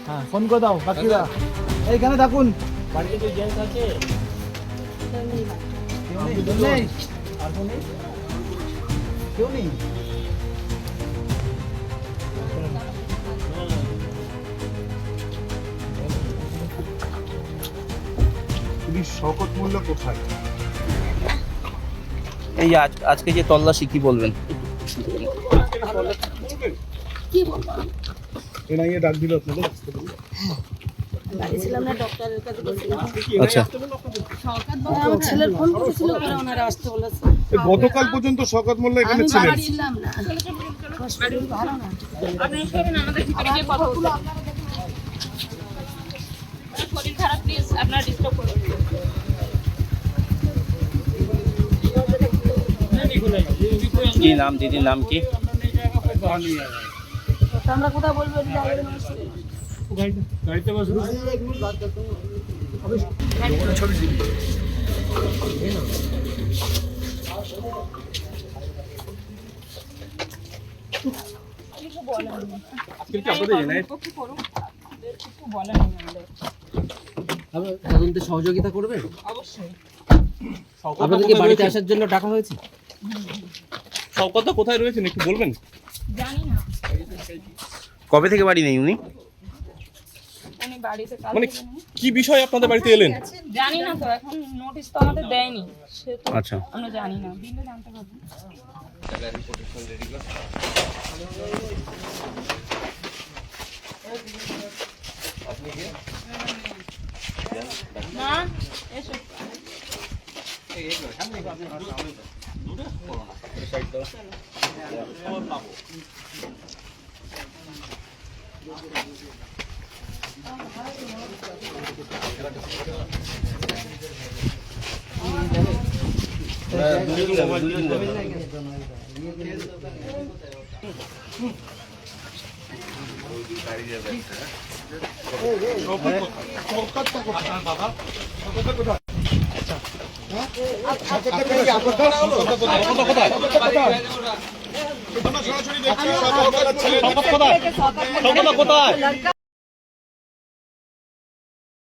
হ্যাঁ, ফোন করে দাও বাকিরা এইখানে থাকুন। বাড়িতে কেউ জেন্টস আছে? কেউ নেই? আর কেউ নেই? পুলিশ শওকত মোল্লা কোথায়? এই আজকে যে তল্লাশি কি বলবেন? কি বলবো? এনআইএ ডাক দিল আপনাদের? গেছিলাম না, ডক্টরের কাছে গেছিলাম। আচ্ছা, আমার ছেলের ফোন করেছিল, ওরা ওনারা আসতে বলেছে। গতকাল পর্যন্ত শওকত মোল্লা এখানে আমি ছিলেন। বাড়ি ছিলাম না। শরীর ভালো না। আপনারা সবাই আমাদের ভিতরে গিয়ে কথা বলতে। শরীর খারাপ, প্লিজ আপনারা ডিস্টার্ব করবেন না। কি নাম দিদির নাম কি? আমরা কোথায় বলবো? গাড়িতে বসুন। তদন্তে সহযোগিতা করবে? অবশ্যই। আপনাদেরকে বাড়িতে আসার জন্য ডাকা হয়েছে? শওকত কোথায় রয়েছেন একটু বলবেন? জানি না কবে থেকে বাড়ি নেই উনি? উনি বাড়িতে কাল মানে থেকে নেই। কি বিষয় আপনাদের বাড়িতে এলেন? জানি না তো, এখন নোটিশ তো আমাদের দেয়নি, সে তো আচ্ছা। আমরা জানি না, দিলে জানতে পারবো। না, এসো। কোথায়?